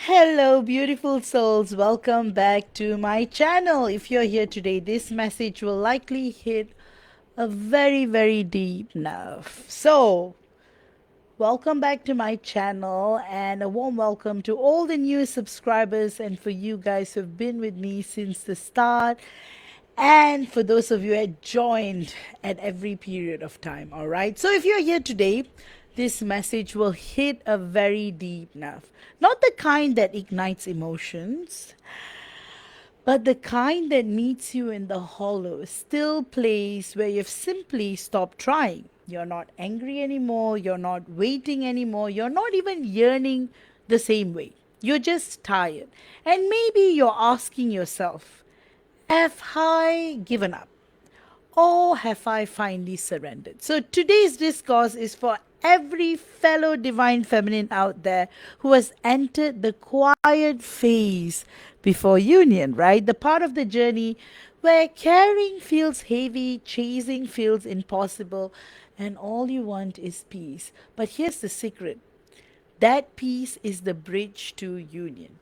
Hello, beautiful souls. Welcome back to my channel. If you're here today, this message will likely hit a very, very deep nerve. So, welcome back to my channel and a warm welcome to all the new subscribers and for you guys who've been with me since the start. And for those of you who had joined at every period of time, all right? So if you're here today, this message will hit a very deep nerve. Not the kind that ignites emotions, but the kind that meets you in the hollow, still place where you've simply stopped trying. You're not angry anymore, you're not waiting anymore, you're not even yearning the same way. You're just tired. And maybe you're asking yourself, have I given up? Or have I finally surrendered? So today's discourse is for every fellow divine feminine out there who has entered the quiet phase before union, right? The part of the journey where caring feels heavy, chasing feels impossible, and all you want is peace. But here's the secret, that peace is the bridge to union.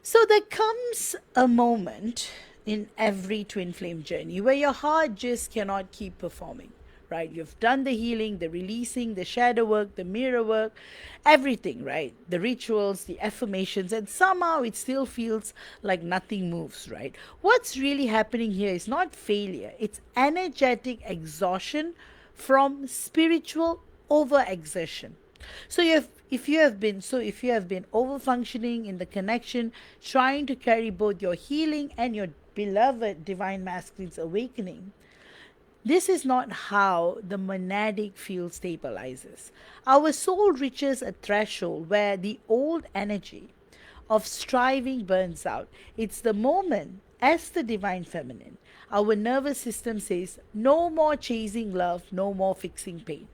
So there comes a moment in every twin flame journey where your heart just cannot keep performing, right? You've done the healing, the releasing, the shadow work, the mirror work, everything, right? The rituals, the affirmations, and somehow it still feels like nothing moves, right? What's really happening here is not failure, it's energetic exhaustion from spiritual overexertion. So if you have been over functioning in the connection, trying to carry both your healing and your beloved divine masculine's awakening, this is not how the monadic field stabilizes. Our soul reaches a threshold where the old energy of striving burns out. It's the moment, as the divine feminine, our nervous system says, no more chasing love, no more fixing pain.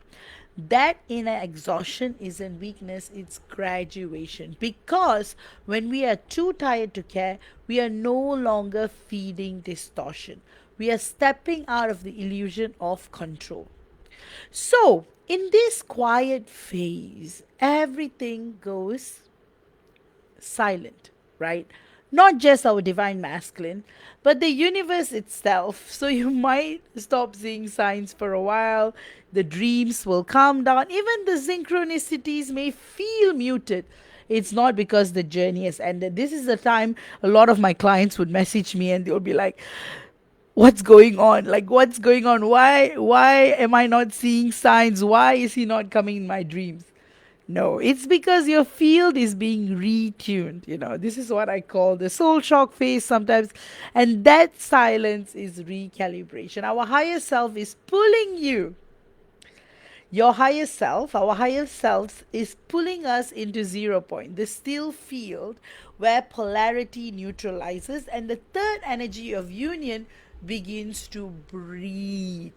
That inner exhaustion isn't weakness, it's graduation. Because when we are too tired to care, we are no longer feeding distortion. We are stepping out of the illusion of control. So, in this quiet phase, everything goes silent, right? Not just our divine masculine, but the universe itself. So you might stop seeing signs for a while. The dreams will calm down. Even the synchronicities may feel muted. It's not because the journey has ended. This is the time a lot of my clients would message me and they'll be like, what's going on, like what's going on, why am I not seeing signs, why is he not coming in my dreams? No, it's because your field is being retuned. This is what I call the soul shock phase sometimes. And that silence is recalibration. Our higher self is pulling you. Your higher self, our higher selves, is pulling us into 0 point, the still field where polarity neutralizes and the third energy of union begins to breathe.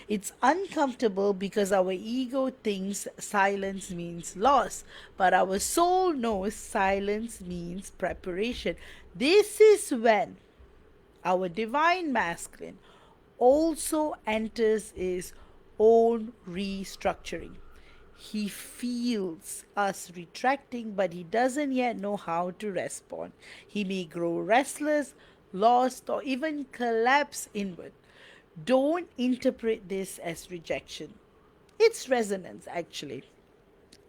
It's uncomfortable because our ego thinks silence means loss, but our soul knows silence means preparation. This is when our divine masculine also enters his own restructuring. He feels us retracting, but he doesn't yet know how to respond. He may grow restless, lost, or even collapse inward. Don't interpret this as rejection. It's resonance, actually.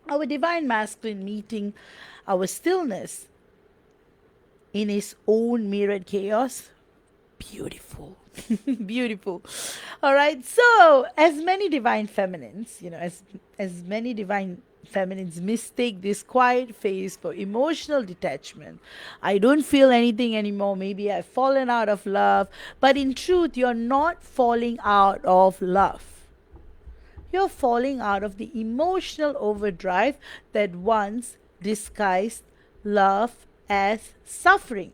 Our divine masculine meeting our stillness in his own mirrored chaos. Beautiful. Beautiful. All right. So, as many divine feminines, as many divine feminines mistake this quiet phase for emotional detachment. I don't feel anything anymore. Maybe I've fallen out of love. But in truth, you're not falling out of love. You're falling out of the emotional overdrive that once disguised love as suffering.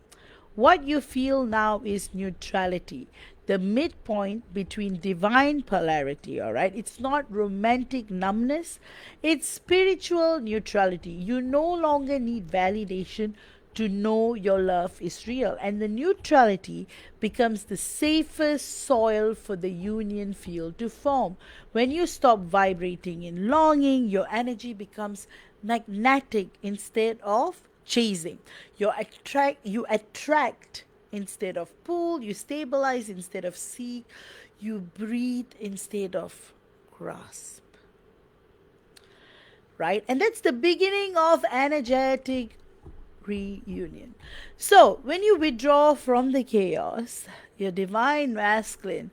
What you feel now is neutrality, the midpoint between divine polarity, all right? It's not romantic numbness, it's spiritual neutrality. You no longer need validation to know your love is real, and the neutrality becomes the safest soil for the union field to form. When you stop vibrating in longing, your energy becomes magnetic instead of chasing. You attract instead of pull, you stabilize instead of seek, you breathe instead of grasp. Right? And that's the beginning of energetic reunion. So, when you withdraw from the chaos, your divine masculine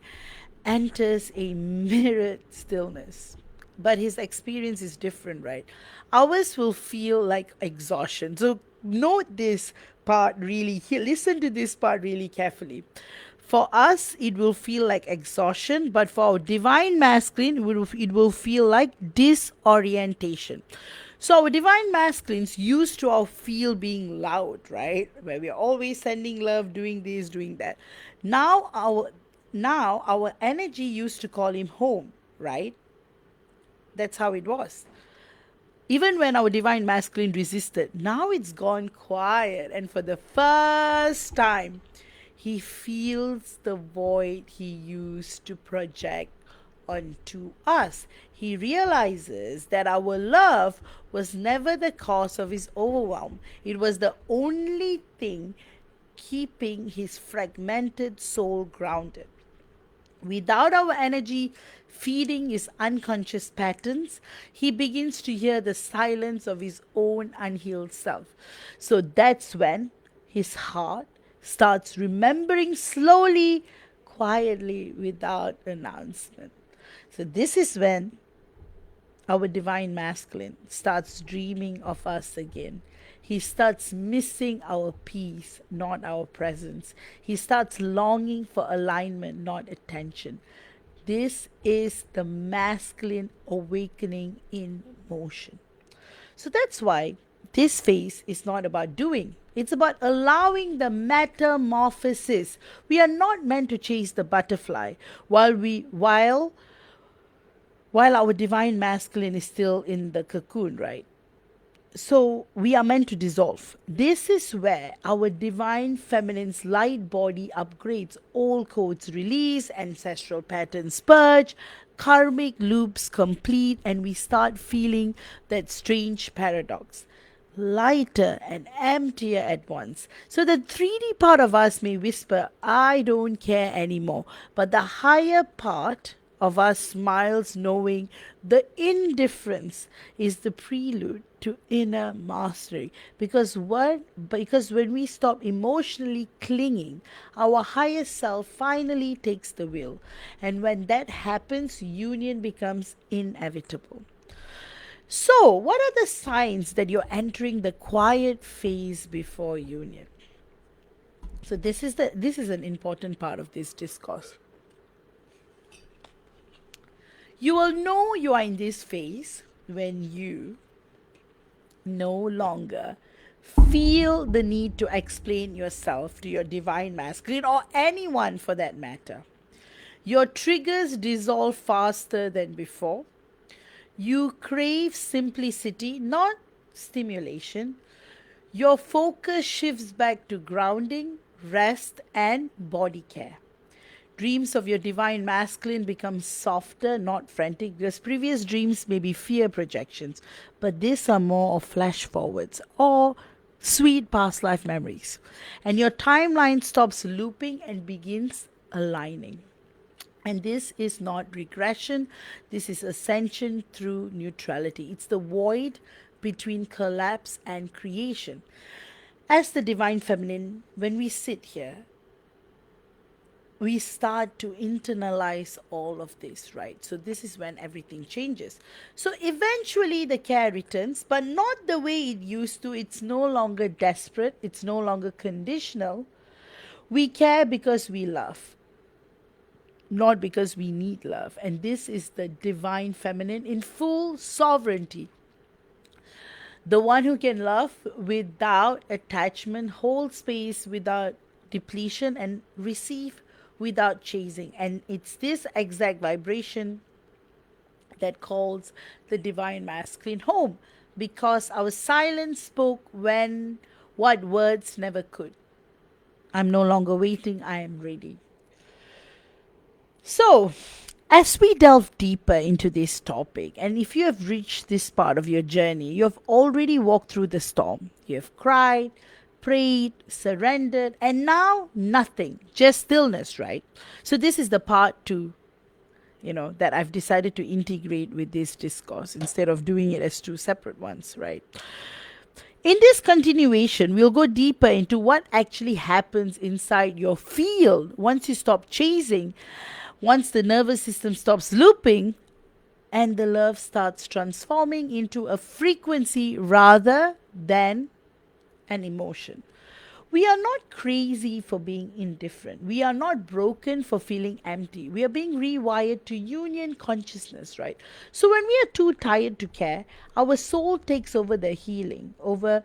enters a mirrored stillness. But his experience is different, right? Ours will feel like exhaustion. So, note this part really, listen to this part really carefully. For us, it will feel like exhaustion, but for our divine masculine, it will feel like disorientation. So our divine masculines used to our feel being loud, right? Where we are always sending love, doing this, doing that. Now our energy used to call him home, right? That's how it was. Even when our divine masculine resisted, now it's gone quiet, and for the first time, he feels the void he used to project onto us. He realizes that our love was never the cause of his overwhelm, it was the only thing keeping his fragmented soul grounded. Without our energy feeding his unconscious patterns, he begins to hear the silence of his own unhealed self. So that's when his heart starts remembering slowly, quietly, without announcement. So this is when our divine masculine starts dreaming of us again. He starts missing our peace, not our presence. He starts longing for alignment, not attention. This is the masculine awakening in motion. So that's why this phase is not about doing. It's about allowing the metamorphosis. We are not meant to chase the butterfly while our divine masculine is still in the cocoon, right? So we are meant to dissolve. This is where our divine feminine's light body upgrades, old codes release, ancestral patterns purge, karmic loops complete, and we start feeling that strange paradox, lighter and emptier at once. So the 3D part of us may whisper, I don't care anymore. But the higher part of us smiles, knowing the indifference is the prelude to inner mastery. Because when we stop emotionally clinging, our higher self finally takes the wheel. And when that happens, union becomes inevitable. So, what are the signs that you're entering the quiet phase before union? So this is an important part of this discourse. You will know you are in this phase when you no longer feel the need to explain yourself to your divine masculine or anyone for that matter. Your triggers dissolve faster than before. You crave simplicity, not stimulation. Your focus shifts back to grounding, rest, and body care. Dreams of your divine masculine become softer, not frantic, because previous dreams may be fear projections, but these are more of flash forwards or sweet past life memories. And your timeline stops looping and begins aligning. And this is not regression, this is ascension through neutrality. It's the void between collapse and creation. As the divine feminine, when we sit here, we start to internalize all of this, right? So this is when everything changes. So eventually the care returns, but not the way it used to. It's no longer desperate, it's no longer conditional. We care because we love, not because we need love. And this is the divine feminine in full sovereignty. The one who can love without attachment, hold space without depletion, and receive without chasing. And it's this exact vibration that calls the divine masculine home, because our silence spoke when what words never could. I'm no longer waiting, I am ready. So, As we delve deeper into this topic, and if you have reached this part of your journey, you have already walked through the storm. You have cried, prayed, surrendered, and now nothing, just stillness, right? So, this is the part two, that I've decided to integrate with this discourse instead of doing it as two separate ones, right? In this continuation, we'll go deeper into what actually happens inside your field once you stop chasing, once the nervous system stops looping, and the love starts transforming into a frequency rather than an emotion. We are not crazy for being indifferent. We are not broken for feeling empty. We are being rewired to union consciousness, right? So when we are too tired to care, our soul takes over the healing, over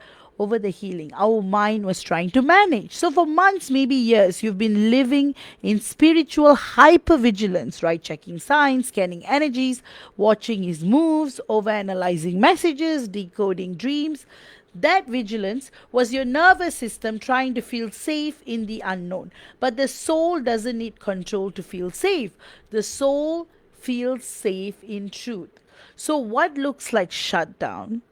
the healing our mind was trying to manage. So for months, maybe years, you've been living in spiritual hypervigilance, right? Checking signs, scanning energies, watching his moves, overanalyzing messages, decoding dreams. That vigilance was your nervous system trying to feel safe in the unknown. But the soul doesn't need control to feel safe. The soul feels safe in truth. So, what looks like shutdown,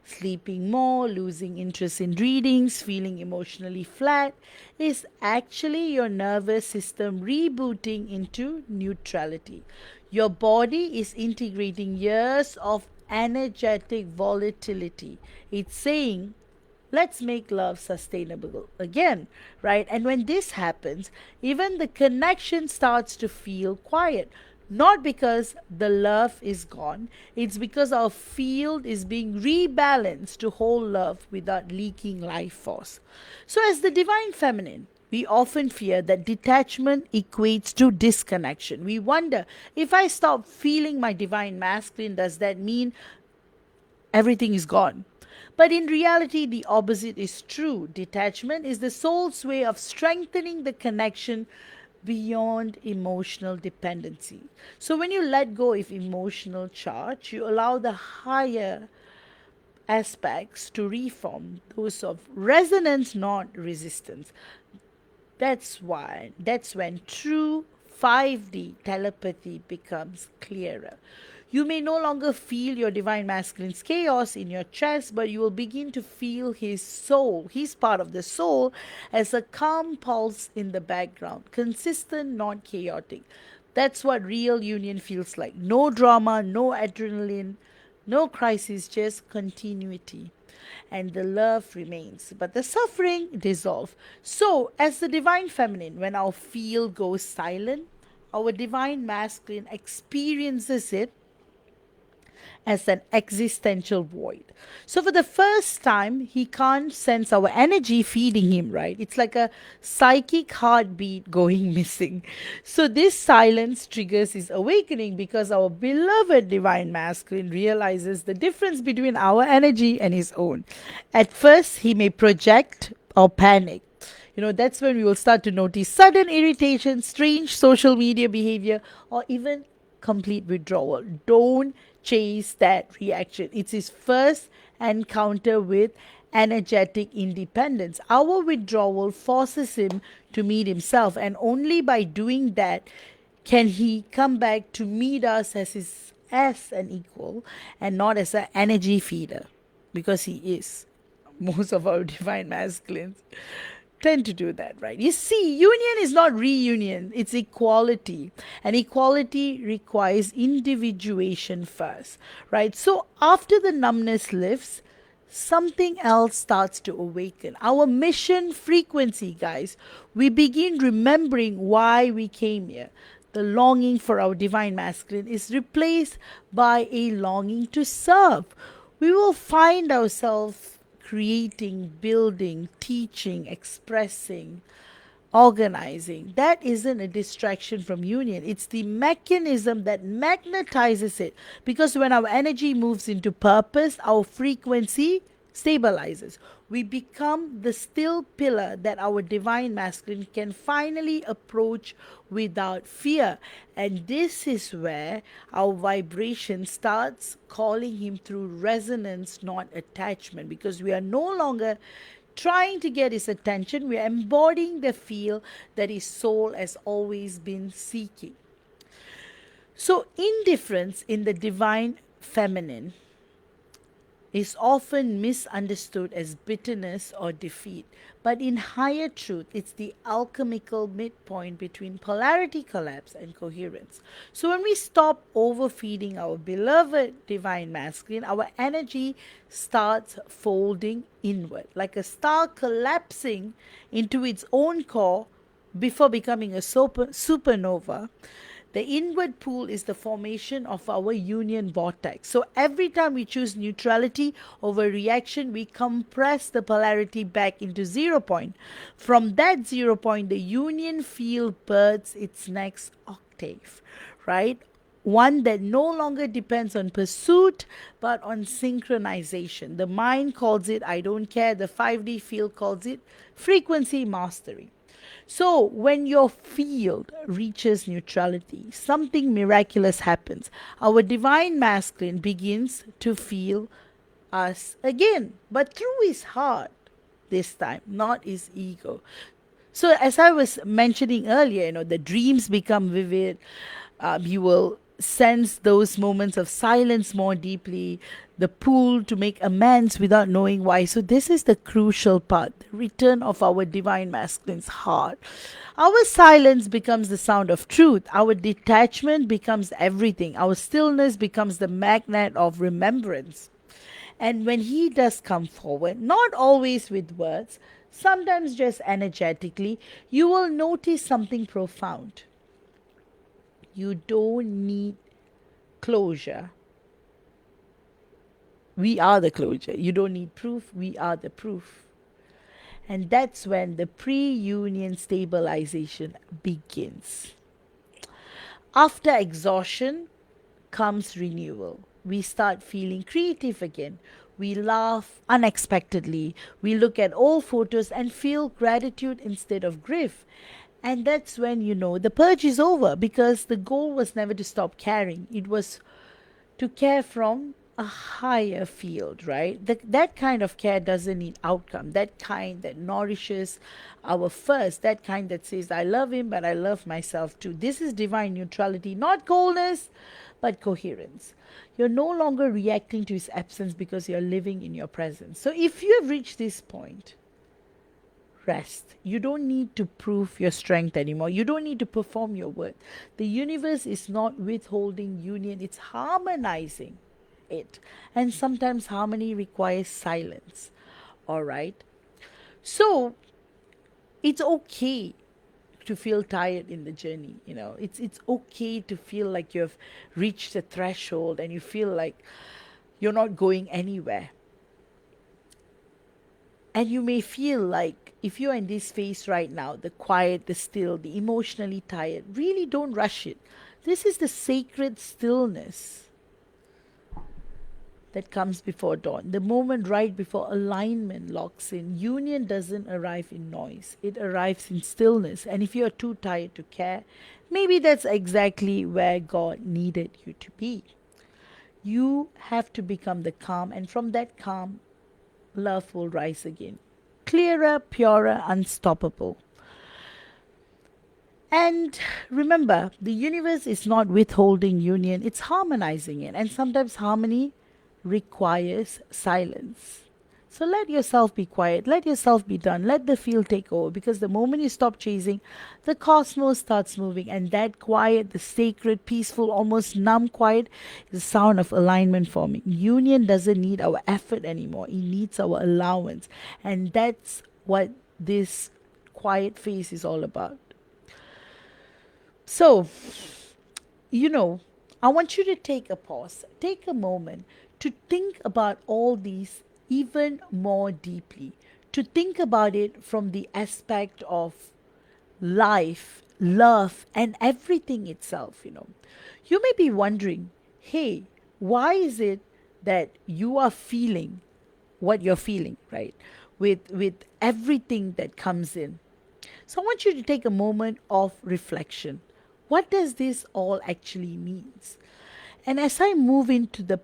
sleeping more, losing interest in readings, feeling emotionally flat, is actually your nervous system rebooting into neutrality. Your body is integrating years of energetic volatility. It's saying, let's make love sustainable again, right? And when this happens, even the connection starts to feel quiet. Not because the love is gone, it's because our field is being rebalanced to hold love without leaking life force. So, as the divine feminine, we often fear that detachment equates to disconnection. We wonder, if I stop feeling my divine masculine, does that mean everything is gone? But in reality, the opposite is true. Detachment is the soul's way of strengthening the connection beyond emotional dependency. So when you let go of emotional charge, you allow the higher aspects to reform, those of resonance, not resistance. That's when true 5D telepathy becomes clearer. You may no longer feel your divine masculine's chaos in your chest, but you will begin to feel his soul, his part of the soul, as a calm pulse in the background, consistent, not chaotic. That's what real union feels like. No drama, no adrenaline, no crisis, just continuity. And the love remains, but the suffering dissolves. So, as the divine feminine, when our field goes silent, our divine masculine experiences it as an existential void. So, for the first time, he can't sense our energy feeding him, right? It's like a psychic heartbeat going missing. So, this silence triggers his awakening because our beloved divine masculine realizes the difference between our energy and his own. At first, he may project or panic. That's when we will start to notice sudden irritation, strange social media behavior, or even complete withdrawal. Don't chase that reaction. It's his first encounter with energetic independence. Our withdrawal forces him to meet himself, and only by doing that can he come back to meet us as an equal and not as an energy feeder, because he is. Most of our divine masculines tend to do that, right? You see, union is not reunion, it's equality. And equality requires individuation first, right? So after the numbness lifts, something else starts to awaken. Our mission frequency, guys. We begin remembering why we came here. The longing for our divine masculine is replaced by a longing to serve. We will find ourselves creating, building, teaching, expressing, organizing. That isn't a distraction from union. It's the mechanism that magnetizes it. Because when our energy moves into purpose, our frequency stabilizes. We become the still pillar that our divine masculine can finally approach without fear. And this is where our vibration starts calling him through resonance, not attachment, because we are no longer trying to get his attention. We are embodying the feel that his soul has always been seeking. So, indifference in the divine feminine is often misunderstood as bitterness or defeat, but in higher truth, it's the alchemical midpoint between polarity collapse and coherence. So, when we stop overfeeding our beloved divine masculine, our energy starts folding inward, like a star collapsing into its own core before becoming a supernova. The inward pull is the formation of our union vortex. So every time we choose neutrality over reaction, we compress the polarity back into 0 point. From that 0 point, the union field births its next octave, right? One that no longer depends on pursuit but on synchronization. The mind calls it I don't care, the 5D field calls it frequency mastery. So, when your field reaches neutrality, something miraculous happens. Our divine masculine begins to feel us again, but through his heart this time, not his ego. So, as I was mentioning earlier, the dreams become vivid. You will sense those moments of silence more deeply, the pull to make amends without knowing why. So, this is the crucial part, the return of our divine masculine's heart. Our silence becomes the sound of truth. Our detachment becomes everything. Our stillness becomes the magnet of remembrance. And when he does come forward, not always with words, sometimes just energetically, you will notice something profound. You don't need closure. We are the closure. You don't need proof. We are the proof. And that's when the pre union stabilization begins. After exhaustion comes renewal. We start feeling creative again. We laugh unexpectedly. We look at old photos and feel gratitude instead of grief. And that's when you know the purge is over, because the goal was never to stop caring. It was to care from a higher field, right? That kind of care doesn't need outcome. That kind that nourishes our first, that kind that says, I love him, but I love myself too. This is divine neutrality, not coldness, but coherence. You're no longer reacting to his absence because you're living in your presence. So if you have reached this point, rest. You don't need to prove your strength anymore. You don't need to perform your worth. The universe is not withholding union, it's harmonizing it. And sometimes harmony requires silence. All right. So it's okay to feel tired in the journey. It's okay to feel like you've reached a threshold and you feel like you're not going anywhere. And you may feel like if you're in this phase right now, the quiet, the still, the emotionally tired, really don't rush it. This is the sacred stillness that comes before dawn, the moment right before alignment locks in. Union doesn't arrive in noise, it arrives in stillness. And if you're too tired to care, maybe that's exactly where God needed you to be. You have to become the calm, and from that calm, love will rise again. Clearer, purer, unstoppable. And remember, the universe is not withholding union, it's harmonizing it. And sometimes harmony requires silence. So let yourself be quiet, let yourself be done, let the field take over, because the moment you stop chasing, the cosmos starts moving. And that quiet, the sacred, peaceful, almost numb quiet, is the sound of alignment forming. Union doesn't need our effort anymore, it needs our allowance. And that's what this quiet phase is all about. So, I want you to take a pause, take a moment to think about all these even more deeply, to think about it from the aspect of life, love, and everything itself. You may be wondering, hey, why is it that you are feeling what you're feeling, right? With everything that comes in. So I want you to take a moment of reflection. What does this all actually means? And as I move into the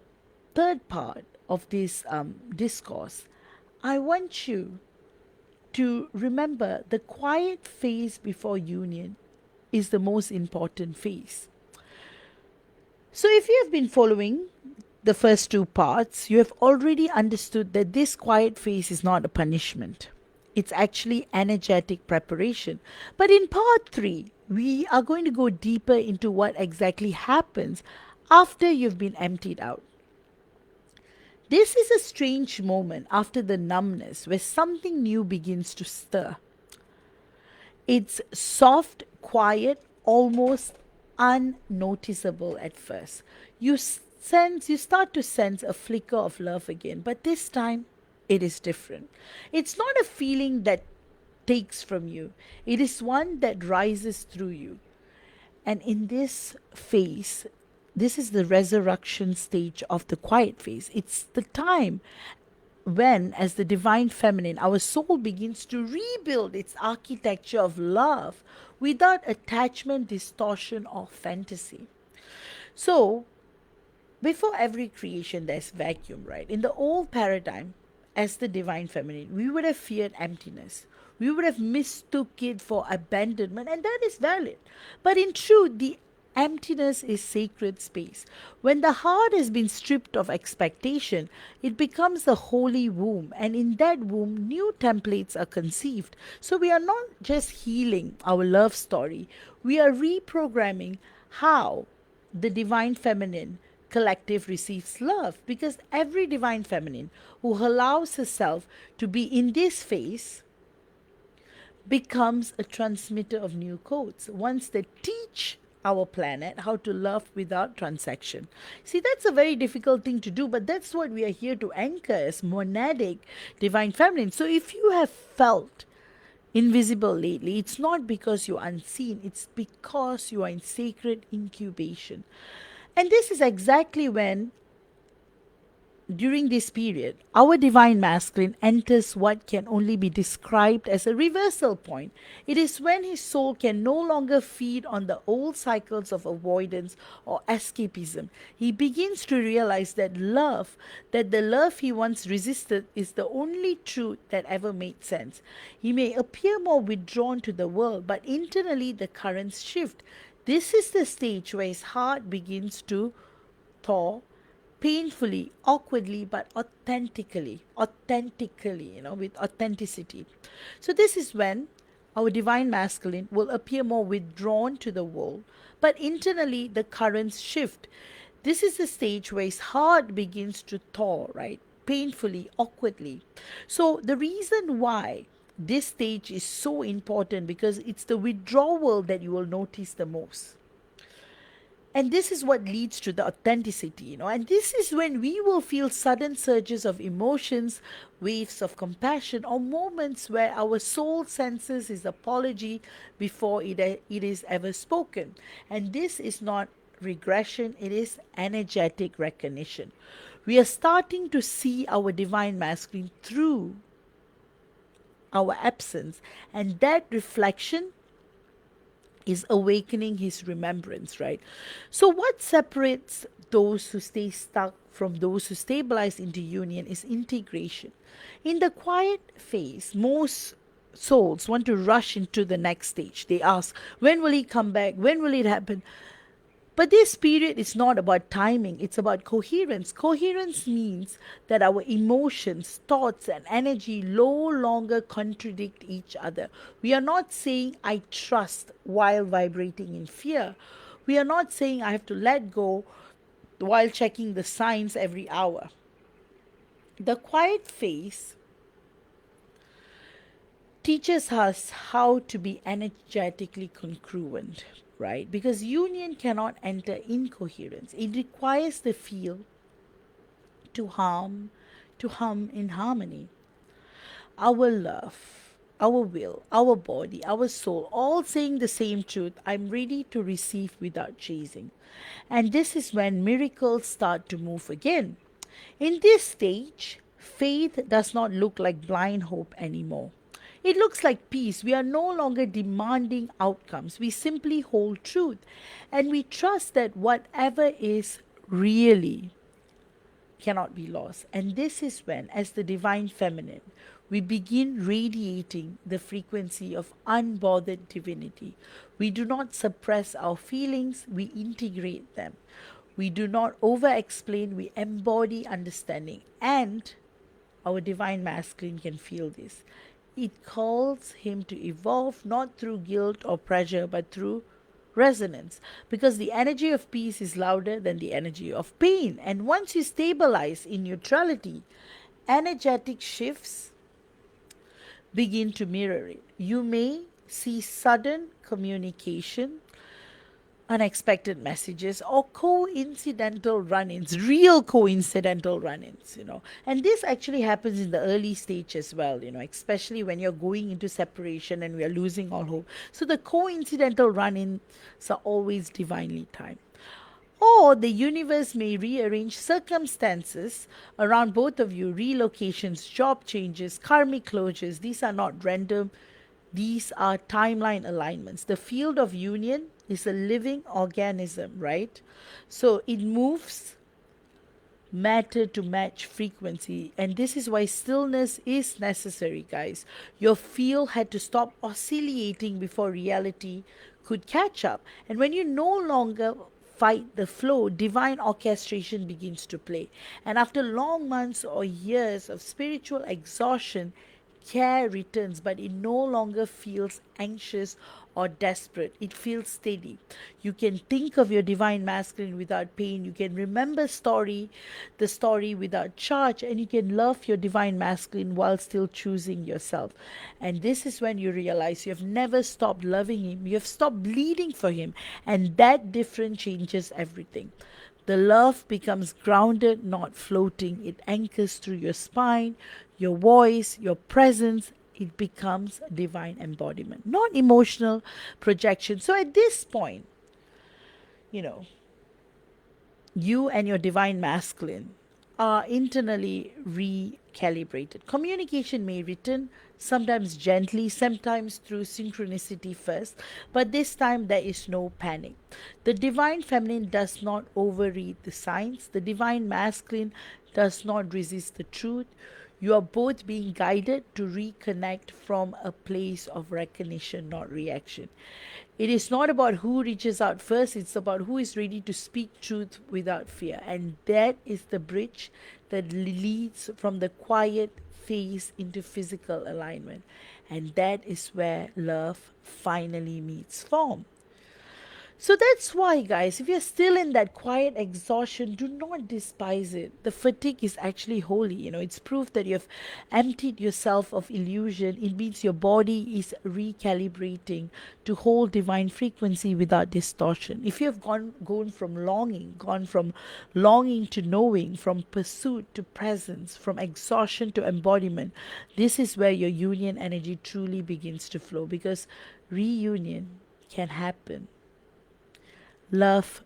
third part of this discourse, I want you to remember the quiet phase before union is the most important phase. So, if you have been following the first two parts, you have already understood that this quiet phase is not a punishment. It's actually energetic preparation. But in part three, we are going to go deeper into what exactly happens after you've been emptied out. This is a strange moment after the numbness where something new begins to stir. It's soft, quiet, almost unnoticeable at first. You start to sense a flicker of love again, but this time it is different. It's not a feeling that takes from you, it is one that rises through you. And in this phase, this is the resurrection stage of the quiet phase. It's the time when, as the divine feminine, our soul begins to rebuild its architecture of love without attachment, distortion, or fantasy. So, before every creation, there's vacuum, right? In the old paradigm, as the divine feminine, we would have feared emptiness. We would have mistook it for abandonment, and that is valid. But in truth, the emptiness is sacred space. When the heart has been stripped of expectation, it becomes a holy womb, and in that womb, new templates are conceived. So we are not just healing our love story, we are reprogramming how the divine feminine collective receives love, because every divine feminine who allows herself to be in this phase becomes a transmitter of new codes. Once they teach our planet how to love without transaction. See, that's a very difficult thing to do, but that's what we are here to anchor as monadic divine feminine. So if you have felt invisible lately, it's not because you're unseen, it's because you are in sacred incubation. And this is exactly when, during this period, our divine masculine enters what can only be described as a reversal point. It is when his soul can no longer feed on the old cycles of avoidance or escapism. He begins to realize that the love he once resisted, is the only truth that ever made sense. He may appear more withdrawn to the world, but internally the currents shift. This is the stage where his heart begins to thaw painfully, awkwardly, but authentically, with authenticity. So, this is when our divine masculine will appear more withdrawn to the world, but internally the currents shift. This is the stage where his heart begins to thaw, right? Painfully, awkwardly. So, the reason why this stage is so important, because it's the withdrawal that you will notice the most. And this is what leads to the authenticity. And this is when we will feel sudden surges of emotions, waves of compassion, or moments where our soul senses his apology before it is ever spoken. And this is not regression, it is energetic recognition. We are starting to see our divine masculine through our absence, and that reflection is awakening his remembrance, right? So, what separates those who stay stuck from those who stabilize into union is integration. In the quiet phase, most souls want to rush into the next stage. They ask, when will he come back? When will it happen? But this period is not about timing, it's about coherence. Coherence means that our emotions, thoughts, and energy no longer contradict each other. We are not saying, I trust, while vibrating in fear. We are not saying, I have to let go while checking the signs every hour. The quiet phase teaches us how to be energetically congruent, right? Because union cannot enter incoherence. It requires the field to hum in harmony. Our love, our will, our body, our soul, all saying the same truth. I'm ready to receive without chasing. And this is when miracles start to move again. In this stage, faith does not look like blind hope anymore. It looks like peace. We are no longer demanding outcomes. We simply hold truth. And we trust that whatever is really cannot be lost. And this is when, as the divine feminine, we begin radiating the frequency of unbothered divinity. We do not suppress our feelings, we integrate them. We do not over explain, we embody understanding. And our divine masculine can feel this. It calls him to evolve not through guilt or pressure, but through resonance. Because the energy of peace is louder than the energy of pain. And once you stabilize in neutrality, energetic shifts begin to mirror it. You may see sudden communication, unexpected messages, or coincidental run-ins, real coincidental run-ins, and this actually happens in the early stage as well, especially when you're going into separation and we are losing all hope. So the coincidental run-ins are always divinely timed. Or the universe may rearrange circumstances around both of you, relocations, job changes, karmic closures. These are not random, these are timeline alignments. The field of union is a living organism, right? So it moves matter to match frequency. And this is why stillness is necessary, guys. Your field had to stop oscillating before reality could catch up. And when you no longer fight the flow, divine orchestration begins to play. And after long months or years of spiritual exhaustion, care returns, but it no longer feels anxious or desperate. It feels steady. You can think of your divine masculine without pain. You can remember the story without charge, and you can love your divine masculine while still choosing yourself. And this is when you realize you have never stopped loving him. You have stopped bleeding for him, and that difference changes everything. The love becomes grounded, not floating. It anchors through your spine, your voice, your presence. It becomes divine embodiment, not emotional projection. So at this point, you know, you and your divine masculine are internally recalibrated. Communication may return, sometimes gently, sometimes through synchronicity first, but this time there is no panic. The divine feminine does not overread the signs, the divine masculine does not resist the truth. You are both being guided to reconnect from a place of recognition, not reaction. It is not about who reaches out first, it's about who is ready to speak truth without fear. And that is the bridge that leads from the quiet phase into physical alignment. And that is where love finally meets form. So that's why, guys, if you're still in that quiet exhaustion, do not despise it. The fatigue is actually holy. It's proof that you've emptied yourself of illusion. It means your body is recalibrating to hold divine frequency without distortion. If you have gone from longing to knowing, from pursuit to presence, from exhaustion to embodiment, this is where your union energy truly begins to flow, because reunion can happen. Love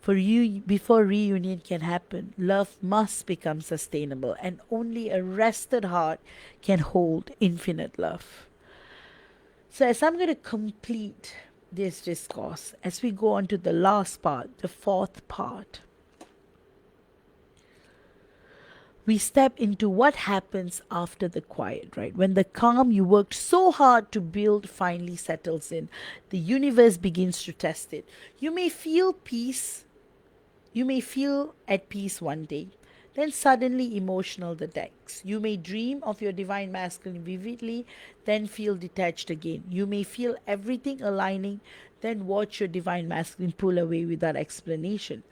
for you, before reunion can happen, love must become sustainable, and only a rested heart can hold infinite love. So, as I'm going to complete this discourse, as we go on to the last part, the fourth part, we step into what happens after the quiet, right? When the calm you worked so hard to build finally settles in, the universe begins to test it. You may feel peace, you may feel at peace one day, then suddenly emotional the next. You may dream of your divine masculine vividly, then feel detached again. You may feel everything aligning, then watch your divine masculine pull away without explanation.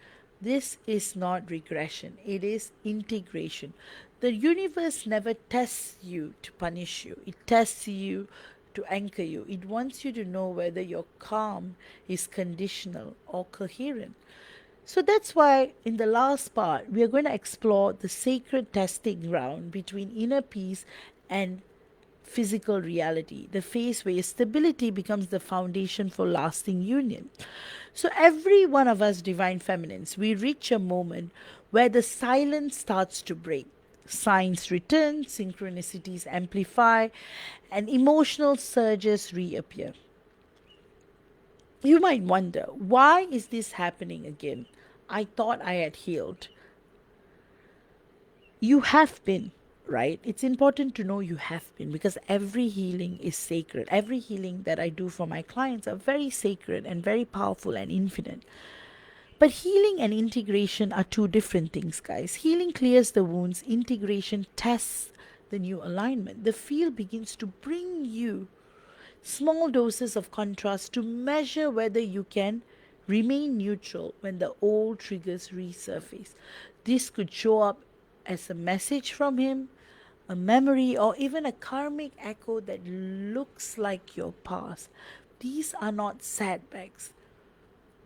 This is not regression, it is integration. The universe never tests you to punish you, it tests you to anchor you. It wants you to know whether your calm is conditional or coherent. So that's why in the last part, we are going to explore the sacred testing ground between inner peace and physical reality, the phase where stability becomes the foundation for lasting union. So, every one of us, divine feminines, we reach a moment where the silence starts to break. Signs return, synchronicities amplify, and emotional surges reappear. You might wonder, why is this happening again? I thought I had healed. You have been, right? It's important to know you have been, because every healing is sacred. Every healing that I do for my clients are very sacred and very powerful and infinite. But healing and integration are two different things, guys. Healing clears the wounds, integration tests the new alignment. The field begins to bring you small doses of contrast to measure whether you can remain neutral when the old triggers resurface. This could show up as a message from him, a memory, or even a karmic echo that looks like your past. These are not setbacks.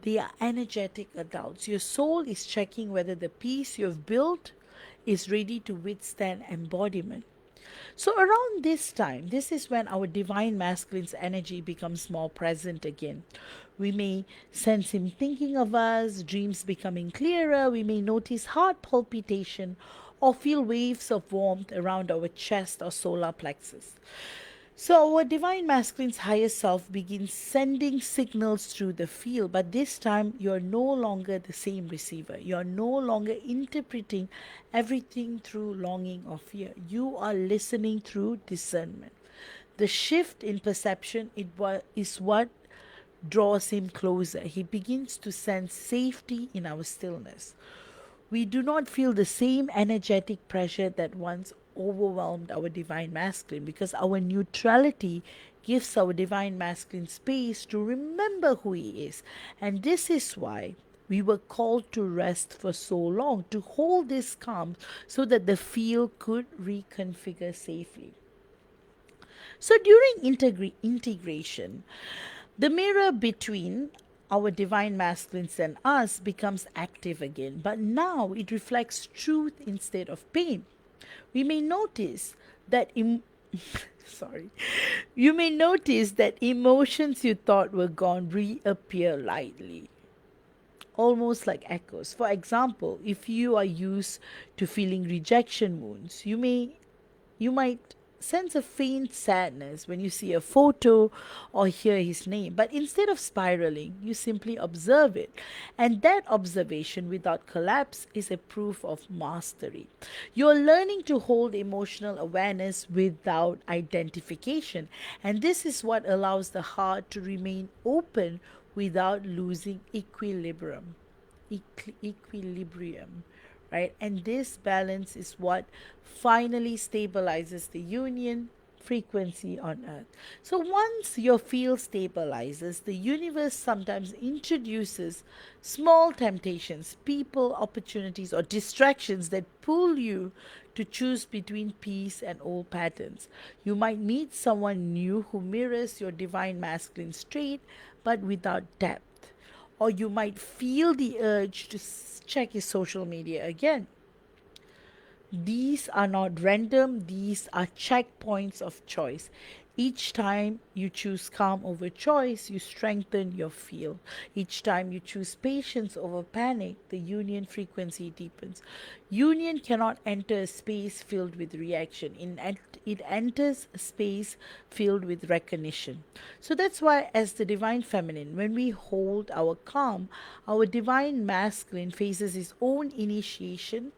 They are energetic adults. Your soul is checking whether the piece you've built is ready to withstand embodiment. So, around this time, this is when our divine masculine's energy becomes more present again. We may sense him thinking of us, dreams becoming clearer, we may notice heart palpitation, or feel waves of warmth around our chest or solar plexus. So, our divine masculine's higher self begins sending signals through the field, but this time you're no longer the same receiver. You're no longer interpreting everything through longing or fear. You are listening through discernment. The shift in perception is what draws him closer. He begins to sense safety in our stillness. We do not feel the same energetic pressure that once overwhelmed our divine masculine because our neutrality gives our divine masculine space to remember who he is. And this is why we were called to rest for so long, to hold this calm so that the field could reconfigure safely. So during integration, the mirror between our divine masculines and us becomes active again, but now it reflects truth instead of pain. We may notice that sorry. You may notice that emotions you thought were gone reappear lightly, almost like echoes. For example, if you are used to feeling rejection wounds, you might sense a faint sadness when you see a photo or hear his name. But instead of spiraling, you simply observe it. And that observation without collapse is a proof of mastery. You're learning to hold emotional awareness without identification. And this is what allows the heart to remain open without losing equilibrium, right? And this balance is what finally stabilizes the union frequency on earth. So once your field stabilizes, the universe sometimes introduces small temptations, people, opportunities, or distractions that pull you to choose between peace and old patterns. You might meet someone new who mirrors your divine masculine trait but without depth, or you might feel the urge to check his social media again. These are not random, these are checkpoints of choice. Each time you choose calm over choice, you strengthen your field. Each time you choose patience over panic, the union frequency deepens. Union cannot enter a space filled with reaction. It enters a space filled with recognition. So that's why, as the divine feminine, when we hold our calm, our divine masculine faces his own initiation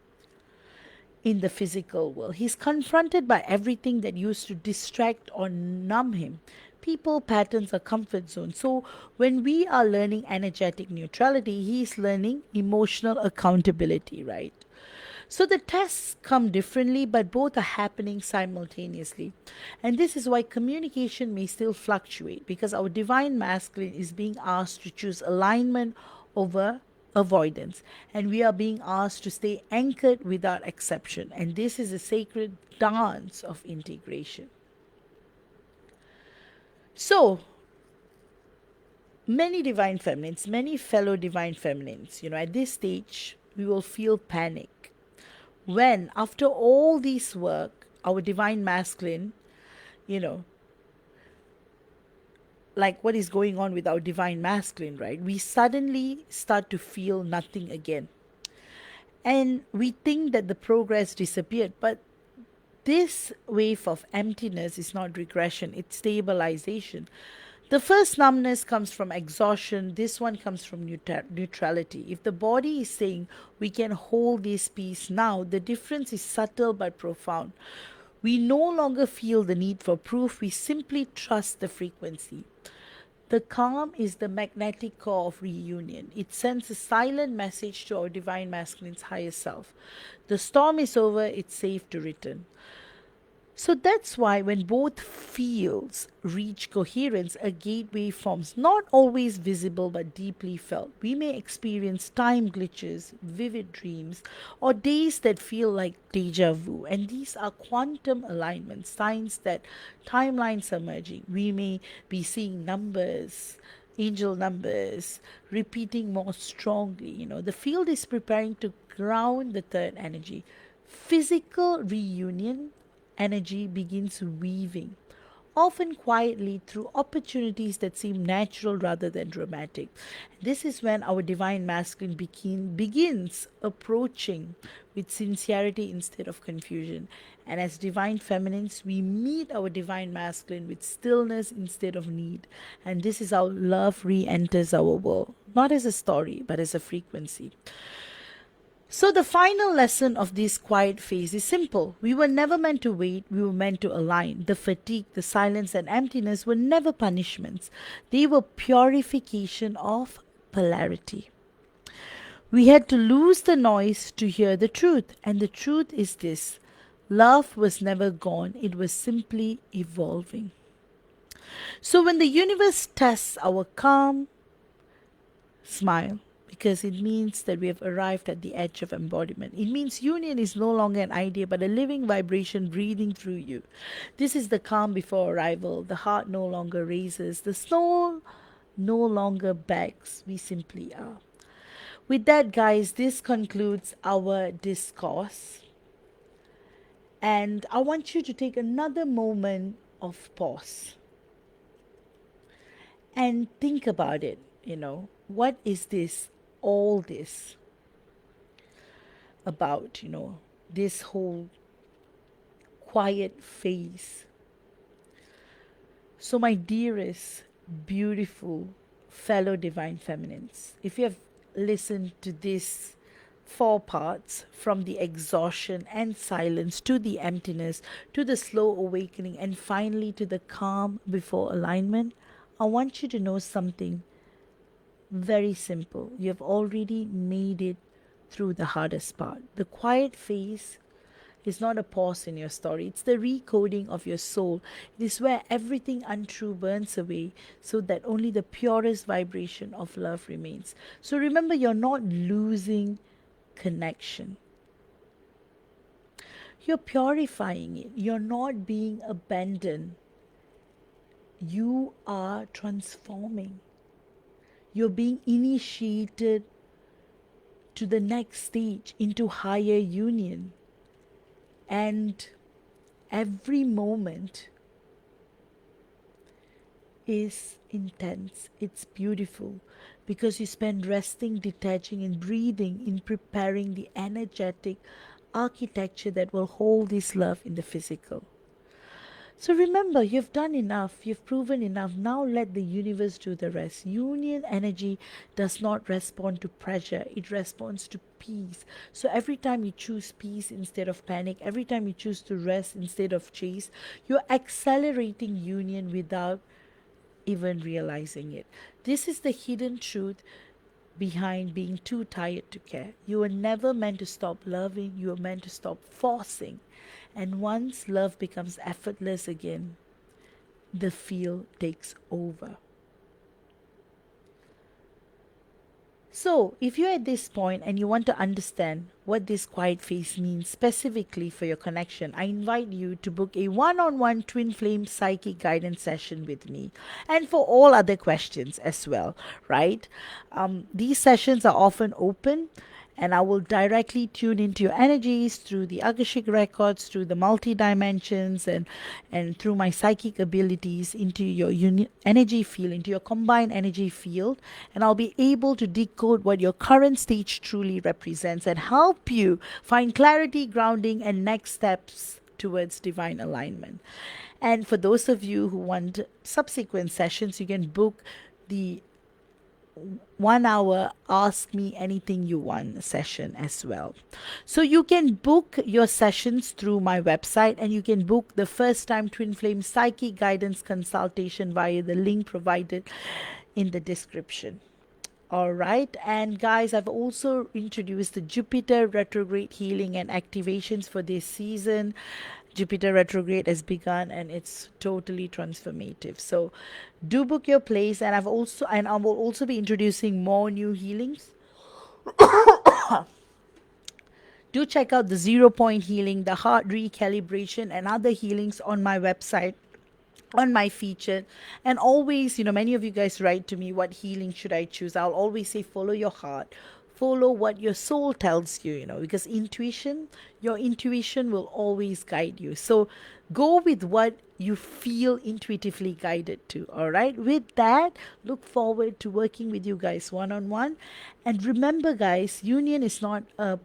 in the physical world. He's confronted by everything that used to distract or numb him. People, patterns, or comfort zones. So when we are learning energetic neutrality, he's learning emotional accountability, right? So the tests come differently, but both are happening simultaneously. And this is why communication may still fluctuate because our divine masculine is being asked to choose alignment over avoidance. And we are being asked to stay anchored without exception. And this is a sacred dance of integration. So, many divine feminines, many fellow divine feminines, at this stage, we will feel panic when, after all this work, our divine masculine, you know, like what is going on with our divine masculine, right? We suddenly start to feel nothing again. And we think that the progress disappeared, but this wave of emptiness is not regression, it's stabilization. The first numbness comes from exhaustion, this one comes from neutrality. If the body is saying we can hold this peace now, the difference is subtle but profound. We no longer feel the need for proof, we simply trust the frequency. The calm is the magnetic core of reunion. It sends a silent message to our divine masculine's higher self. The storm is over, it's safe to return. So that's why when both fields reach coherence, a gateway forms, not always visible but deeply felt. We may experience time glitches, vivid dreams, or days that feel like deja vu. And these are quantum alignments, signs that timelines are merging. We may be seeing numbers, angel numbers, repeating more strongly. The field is preparing to ground the third energy. Physical reunion energy begins weaving, often quietly through opportunities that seem natural rather than dramatic. This is when our divine masculine begins approaching with sincerity instead of confusion. And as divine feminines, we meet our divine masculine with stillness instead of need. And this is how love re enters our world, not as a story, but as a frequency. So, the final lesson of this quiet phase is simple. We were never meant to wait, we were meant to align. The fatigue, the silence, and emptiness were never punishments, they were purification of polarity. We had to lose the noise to hear the truth, and the truth is this: love was never gone, it was simply evolving. So, when the universe tests our calm, smile, because it means that we have arrived at the edge of embodiment. It means union is no longer an idea but a living vibration breathing through you. This is the calm before arrival. The heart no longer races, the soul no longer begs. We simply are. With that, guys, this concludes our discourse. And I want you to take another moment of pause and think about it. What is all this about, this whole quiet phase? So, my dearest, beautiful fellow divine feminines, if you have listened to this four parts, from the exhaustion and silence to the emptiness to the slow awakening and finally to the calm before alignment, I want you to know something very simple. You have already made it through the hardest part. The quiet phase is not a pause in your story, it's the recoding of your soul. It is where everything untrue burns away so that only the purest vibration of love remains. So remember, you're not losing connection, you're purifying it. You're not being abandoned, you are transforming. You're being initiated to the next stage, into higher union. And every moment is intense. It's beautiful because you spend resting, detaching, and breathing in preparing the energetic architecture that will hold this love in the physical. So remember, you've done enough, you've proven enough. Now let the universe do the rest. Union energy does not respond to pressure, it responds to peace. So every time you choose peace instead of panic, every time you choose to rest instead of chase, you're accelerating union without even realizing it. This is the hidden truth behind being too tired to care. You were never meant to stop loving, you were meant to stop forcing. And once love becomes effortless again, the feel takes over. So, if you're at this point and you want to understand what this quiet phase means specifically for your connection, I invite you to book a one-on-one twin flame psychic guidance session with me, and for all other questions as well, right? These sessions are often open, and I will directly tune into your energies through the Akashic records, through the multi dimensions, and through my psychic abilities into your energy field, into your combined energy field. And I'll be able to decode what your current stage truly represents and help you find clarity, grounding, and next steps towards divine alignment. And for those of you who want subsequent sessions, you can book the 1 hour ask me anything you want session as well. So you can book your sessions through my website, and you can book the first time twin flame psychic guidance consultation via the link provided in the description. All right. And guys, I've also introduced the Jupiter retrograde healing and activations for this season. Jupiter retrograde has begun and it's totally transformative. So do book your place, and I will also be introducing more new healings. Do check out the 0 point healing, the heart recalibration, and other healings on my website, on my featured. And always, many of you guys write to me, what healing should I choose? I'll always say follow your heart, follow what your soul tells you, because your intuition will always guide you. So go with what you feel intuitively guided to. All right, with that, look forward to working with you guys one on one. And remember, guys, union is not a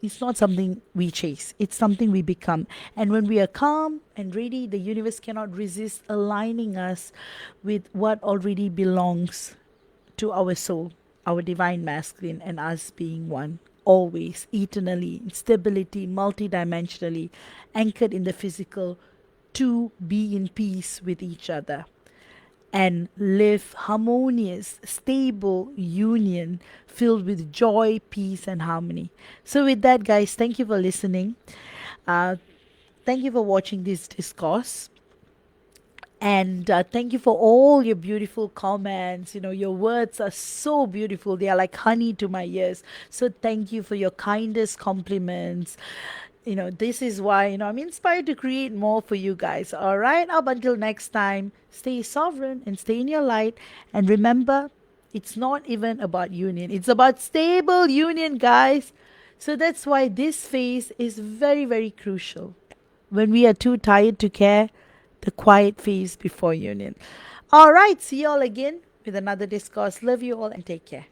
it's not something we chase, it's something we become. And when we are calm and ready, the universe cannot resist aligning us with what already belongs to our soul, our divine masculine, and us being one, always, eternally, in stability, multidimensionally, anchored in the physical, to be in peace with each other and live harmonious, stable union filled with joy, peace, and harmony. So, with that, guys, thank you for listening. Uh, Thank you for watching this discourse. And thank you for all your beautiful comments. Your words are so beautiful. They are like honey to my ears. So thank you for your kindest compliments. This is why, I'm inspired to create more for you guys. All right. Up until next time, stay sovereign and stay in your light. And remember, it's not even about union, it's about stable union, guys. So that's why this phase is very, very crucial. When we are too tired to care, the quiet phase before union. All right, see you all again with another discourse. Love you all and take care.